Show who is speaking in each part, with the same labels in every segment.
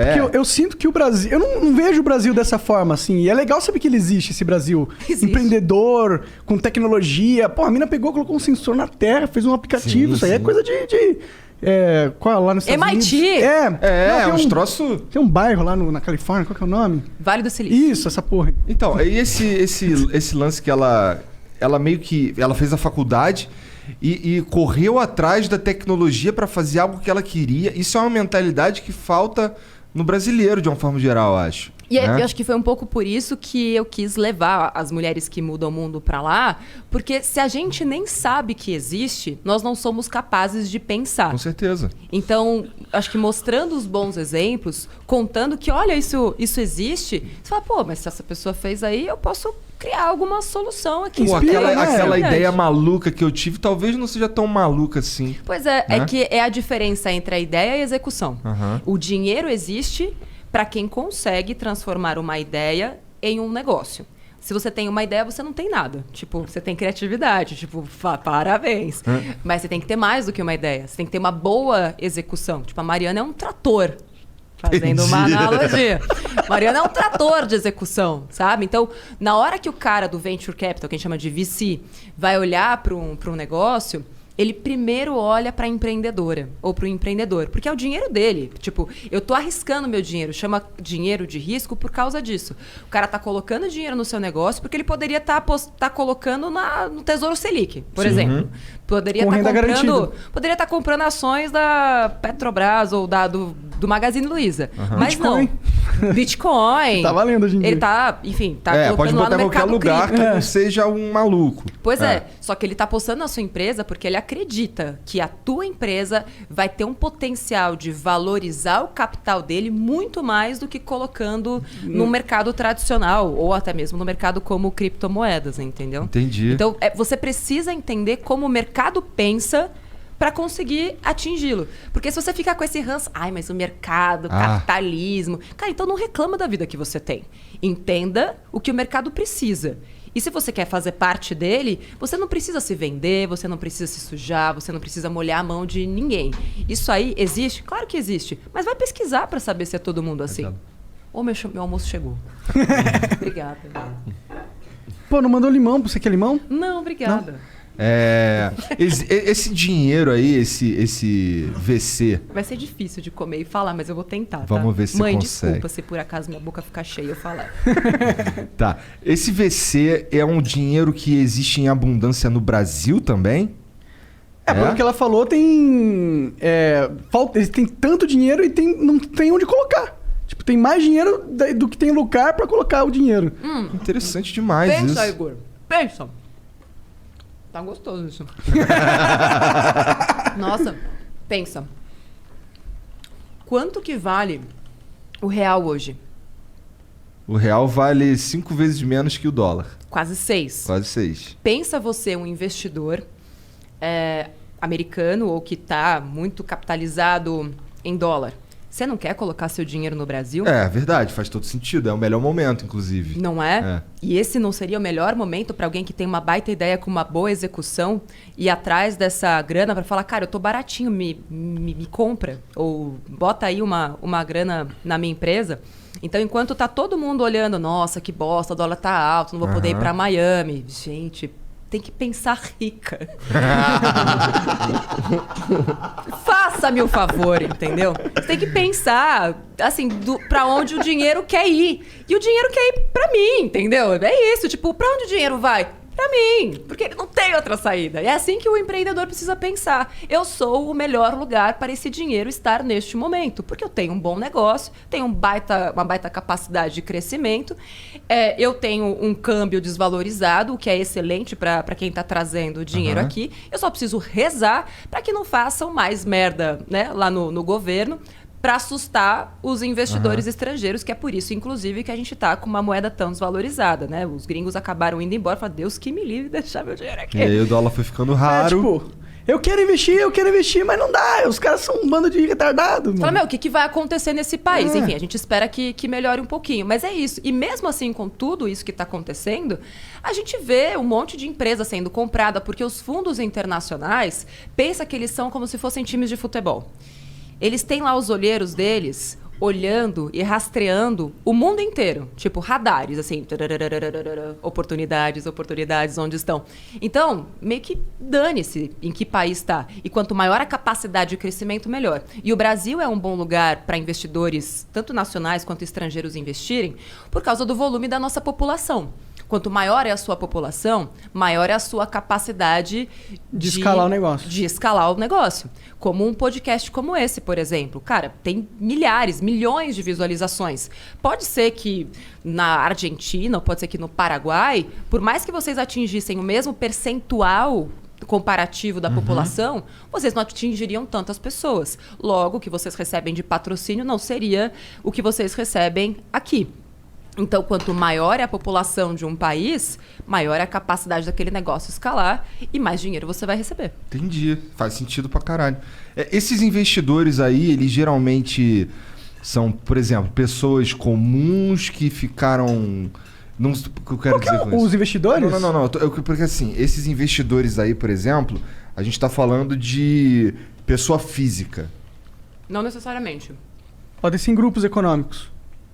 Speaker 1: Porque eu sinto que o Brasil... Eu não vejo o Brasil dessa forma, assim. E é legal saber que ele existe, esse Brasil. Existe. Empreendedor, com tecnologia. Pô, a mina pegou, colocou um sensor na terra, fez um aplicativo. Isso aí é coisa qual é lá nos Estados
Speaker 2: MIT.
Speaker 1: Unidos?
Speaker 3: É uns troços...
Speaker 1: Tem um bairro lá na Califórnia, qual que é o nome?
Speaker 2: Vale do Silício.
Speaker 1: Isso, essa porra.
Speaker 3: Então, e esse lance que ela meio que... Ela fez a faculdade e correu atrás da tecnologia para fazer algo que ela queria. Isso é uma mentalidade que falta no brasileiro, de uma forma geral, eu acho.
Speaker 2: E eu acho que foi um pouco por isso que eu quis levar as mulheres que mudam o mundo pra lá, porque se a gente nem sabe que existe, nós não somos capazes de pensar.
Speaker 3: Com certeza.
Speaker 2: Então, acho que mostrando os bons exemplos, contando que, olha, isso existe, você fala, pô, mas se essa pessoa fez aí, eu posso criar alguma solução aqui.
Speaker 3: Pô, aquela ideia maluca que eu tive, talvez não seja tão maluca assim.
Speaker 2: Pois é, é que é a diferença entre a ideia e a execução. O dinheiro existe para quem consegue transformar uma ideia em um negócio. Se você tem uma ideia, você não tem nada. Tipo, você tem criatividade. Tipo, parabéns. Mas você tem que ter mais do que uma ideia. Você tem que ter uma boa execução. Tipo, a Mariana é um trator. Fazendo uma analogia. Mariana é um trator de execução, sabe? Então, na hora que o cara do Venture Capital, que a gente chama de VC, vai olhar para um negócio... Ele primeiro olha para a empreendedora ou para o empreendedor, porque é o dinheiro dele. Tipo, eu tô arriscando meu dinheiro, chama dinheiro de risco por causa disso. O cara tá colocando dinheiro no seu negócio porque ele poderia estar colocando no Tesouro Selic, por exemplo. Poderia estar comprando ações da Petrobras ou do Magazine Luiza. Mas Bitcoin. Não. Bitcoin.
Speaker 1: Tá valendo hoje em dia.
Speaker 2: Ele tá, enfim, tá colocando
Speaker 3: pode botar
Speaker 2: lá no
Speaker 3: em qualquer lugar
Speaker 2: cripto.
Speaker 3: que não seja um maluco.
Speaker 2: Pois é, só que ele tá apostando na sua empresa porque ele acredita que a tua empresa vai ter um potencial de valorizar o capital dele muito mais do que colocando no mercado tradicional ou até mesmo no mercado como criptomoedas, entendeu?
Speaker 3: Entendi.
Speaker 2: Então, você precisa entender como o mercado pensa para conseguir atingi-lo. Porque se você ficar com esse ranço, mas o mercado, capitalismo... Cara, então não reclama da vida que você tem. Entenda o que o mercado precisa. E se você quer fazer parte dele, você não precisa se vender, você não precisa se sujar, você não precisa molhar a mão de ninguém. Isso aí existe? Claro que existe. Mas vai pesquisar para saber se é todo mundo assim. Meu almoço chegou. Obrigada.
Speaker 1: Pô, não mandou limão? Você quer limão?
Speaker 2: Não, obrigada. Não.
Speaker 3: Esse dinheiro aí, esse VC...
Speaker 2: Vai ser difícil de comer e falar, mas eu vou tentar,
Speaker 3: Vamos ver se
Speaker 2: Mãe,
Speaker 3: você consegue.
Speaker 2: Desculpa se por acaso minha boca ficar cheia eu falar.
Speaker 3: Tá. Esse VC é um dinheiro que existe em abundância no Brasil também?
Speaker 1: Pelo que ela falou, tem tanto dinheiro e não tem onde colocar. Tipo, tem mais dinheiro do que tem lugar pra colocar o dinheiro.
Speaker 3: Interessante demais isso.
Speaker 2: Pensa, Igor. Pensa. Tá gostoso isso. Nossa, pensa. Quanto que vale o real hoje?
Speaker 3: O real vale 5 vezes menos que o dólar.
Speaker 2: Quase 6.
Speaker 3: Quase 6.
Speaker 2: Pensa você, um investidor americano ou que está muito capitalizado em dólar. Você não quer colocar seu dinheiro no Brasil?
Speaker 3: É verdade, faz todo sentido. É o melhor momento, inclusive.
Speaker 2: Não é? E esse não seria o melhor momento para alguém que tem uma baita ideia com uma boa execução e ir atrás dessa grana para falar, cara, eu tô baratinho, me compra. Ou bota aí uma grana na minha empresa. Então, enquanto tá todo mundo olhando, nossa, que bosta, o dólar tá alto, não vou poder ir para Miami. Gente... Tem que pensar rica. Faça-me o favor, entendeu? Você tem que pensar, assim, pra onde o dinheiro quer ir. E o dinheiro quer ir pra mim, entendeu? É isso, tipo, pra onde o dinheiro vai? Pra mim, porque ele não tem outra saída. É assim que o empreendedor precisa pensar. Eu sou o melhor lugar para esse dinheiro estar neste momento, porque eu tenho um bom negócio, tenho uma baita capacidade de crescimento, eu tenho um câmbio desvalorizado, o que é excelente para quem está trazendo dinheiro aqui. Eu só preciso rezar para que não façam mais merda, né, lá no governo, para assustar os investidores estrangeiros, que é por isso, inclusive, que a gente tá com uma moeda tão desvalorizada, né? Os gringos acabaram indo embora, falaram, Deus que me livre, deixar meu dinheiro aqui.
Speaker 3: E aí o dólar foi ficando raro.
Speaker 1: Eu quero investir, mas não dá. Os caras são um bando de retardado.
Speaker 2: Fala, o que vai acontecer nesse país? Enfim, a gente espera que melhore um pouquinho. Mas é isso. E mesmo assim, com tudo isso que está acontecendo, a gente vê um monte de empresa sendo comprada, porque os fundos internacionais pensam que eles são como se fossem times de futebol. Eles têm lá os olheiros deles, olhando e rastreando o mundo inteiro. Tipo, radares, assim. Oportunidades, onde estão. Então, meio que dane-se em que país está. E quanto maior a capacidade de crescimento, melhor. E o Brasil é um bom lugar para investidores, tanto nacionais quanto estrangeiros, investirem, por causa do volume da nossa população. Quanto maior é a sua população, maior é a sua capacidade
Speaker 1: de escalar o negócio.
Speaker 2: De escalar o negócio. Como um podcast como esse, por exemplo. Cara, tem milhares, milhões de visualizações. Pode ser que na Argentina, ou pode ser que no Paraguai, por mais que vocês atingissem o mesmo percentual comparativo da população, vocês não atingiriam tantas pessoas. Logo, o que vocês recebem de patrocínio não seria o que vocês recebem aqui. Então, quanto maior é a população de um país, maior é a capacidade daquele negócio escalar e mais dinheiro você vai receber.
Speaker 3: Entendi. Faz sentido pra caralho. Esses investidores aí, eles geralmente são, por exemplo, pessoas comuns que ficaram... Não, o que eu quero dizer com isso?
Speaker 1: Os investidores?
Speaker 3: Não. Porque assim, esses investidores aí, por exemplo, a gente tá falando de pessoa física.
Speaker 2: Não necessariamente.
Speaker 1: Podem ser em grupos econômicos.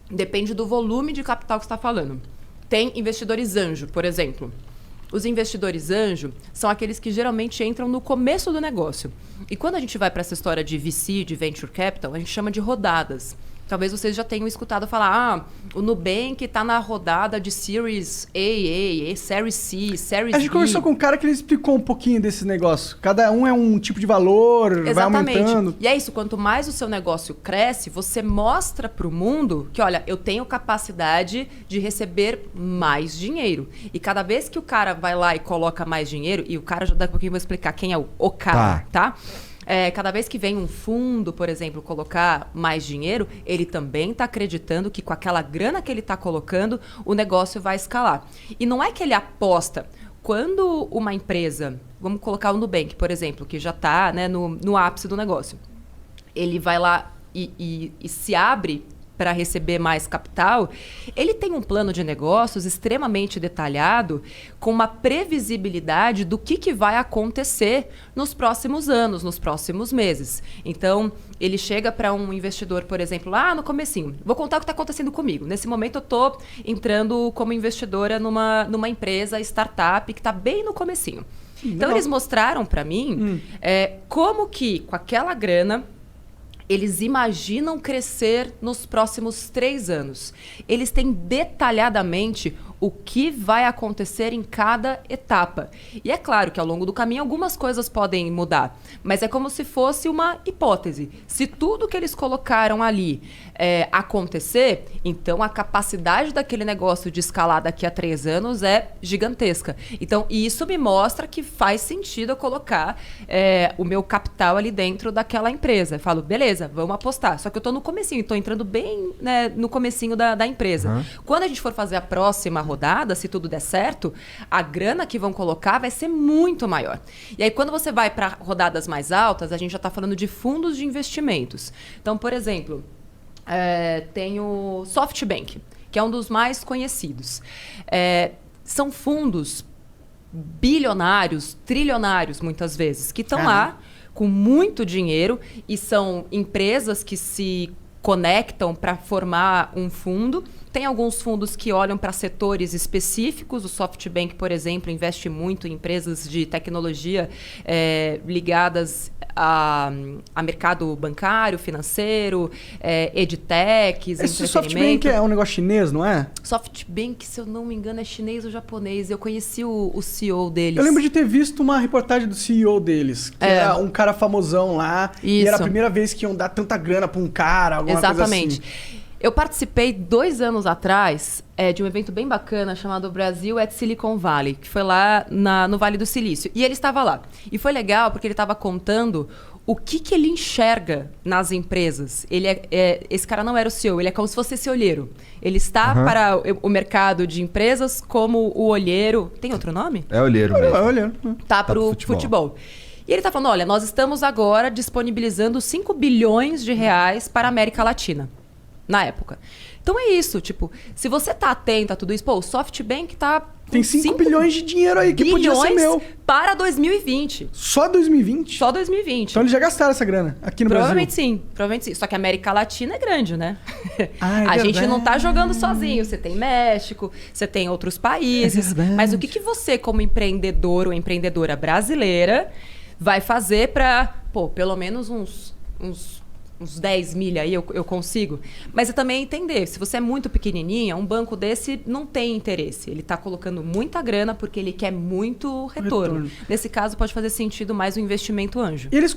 Speaker 2: Depende do volume de capital que você está falando. Tem investidores anjo, por exemplo. Os investidores anjo são aqueles que geralmente entram no começo do negócio. E quando a gente vai para essa história de VC, de Venture Capital, a gente chama de rodadas. Talvez vocês já tenham escutado falar, o Nubank está na rodada de Series A, Series C, Series B.
Speaker 1: A gente conversou com um cara que ele explicou um pouquinho desse negócio. Cada um é um tipo de valor,
Speaker 2: exatamente.
Speaker 1: Vai aumentando.
Speaker 2: E é isso, quanto mais o seu negócio cresce, você mostra para o mundo que, olha, eu tenho capacidade de receber mais dinheiro. E cada vez que o cara vai lá e coloca mais dinheiro, e o cara, daqui a pouquinho eu vou explicar quem é o cara, tá? Cada vez que vem um fundo, por exemplo, colocar mais dinheiro, ele também está acreditando que com aquela grana que ele está colocando, o negócio vai escalar. E não é que ele aposta. Quando uma empresa, vamos colocar o Nubank, por exemplo, que já está, né, no ápice do negócio, ele vai lá e se abre para receber mais capital, ele tem um plano de negócios extremamente detalhado, com uma previsibilidade do que vai acontecer nos próximos anos, nos próximos meses. Então, ele chega para um investidor, por exemplo, lá no comecinho. Vou contar o que está acontecendo comigo. Nesse momento, eu estou entrando como investidora numa empresa, startup, que está bem no comecinho. Então, eles mostraram para mim como que, com aquela grana, eles imaginam crescer nos próximos 3 anos. Eles têm detalhadamente o que vai acontecer em cada etapa. E é claro que ao longo do caminho algumas coisas podem mudar, mas é como se fosse uma hipótese. Se tudo que eles colocaram ali acontecer, então a capacidade daquele negócio de escalar daqui a 3 anos é gigantesca. Então, isso me mostra que faz sentido eu colocar o meu capital ali dentro daquela empresa. Eu falo, beleza, vamos apostar. Só que eu estou no comecinho, estou entrando bem, né, no comecinho da empresa. Quando a gente for fazer a próxima rodada, se tudo der certo, a grana que vão colocar vai ser muito maior. E aí, quando você vai para rodadas mais altas, a gente já está falando de fundos de investimentos. Então, por exemplo, tem o SoftBank, que é um dos mais conhecidos. São fundos bilionários, trilionários, muitas vezes, que estão lá com muito dinheiro e são empresas que se conectam para formar um fundo. Tem alguns fundos que olham para setores específicos. O SoftBank, por exemplo, investe muito em empresas de tecnologia ligadas a mercado bancário, financeiro, edtechs,
Speaker 1: Esse SoftBank é um negócio chinês, não é?
Speaker 2: SoftBank, se eu não me engano, é chinês ou japonês. Eu conheci o CEO deles.
Speaker 1: Eu lembro de ter visto uma reportagem do CEO deles, que era um cara famosão lá.
Speaker 2: Isso.
Speaker 1: E era a primeira vez que iam dar tanta grana para um cara, alguma
Speaker 2: Exatamente.
Speaker 1: coisa assim.
Speaker 2: Eu participei 2 anos atrás de um evento bem bacana chamado Brasil at Silicon Valley, que foi lá no Vale do Silício. E ele estava lá. E foi legal porque ele estava contando o que ele enxerga nas empresas. Esse cara não era o CEO, ele é como se fosse esse olheiro. Ele está para o mercado de empresas como o olheiro... Tem outro nome?
Speaker 3: É olheiro mesmo.
Speaker 1: É olheiro.
Speaker 2: Tá para o futebol. E ele está falando, olha, nós estamos agora disponibilizando 5 bilhões de reais para a América Latina. na época. Então é isso, tipo, se você tá atento a tudo isso, pô, o SoftBank tá com
Speaker 1: Tem 5 bilhões de dinheiro aí que podia ser meu.
Speaker 2: Para 2020.
Speaker 1: Só 2020?
Speaker 2: Só 2020.
Speaker 1: Então eles já gastaram essa grana aqui no
Speaker 2: Provavelmente
Speaker 1: Brasil?
Speaker 2: Sim, provavelmente sim. Só que a América Latina é grande, né?
Speaker 1: Ah,
Speaker 2: a gente não tá jogando sozinho. Você tem México, você tem outros países. Mas o que você, como empreendedor ou empreendedora brasileira, vai fazer para, pô, pelo menos uns 10 milha aí eu consigo. Mas é também entender, se você é muito pequenininha, um banco desse não tem interesse. Ele está colocando muita grana porque ele quer muito retorno. Nesse caso, pode fazer sentido mais um investimento anjo.
Speaker 1: E eles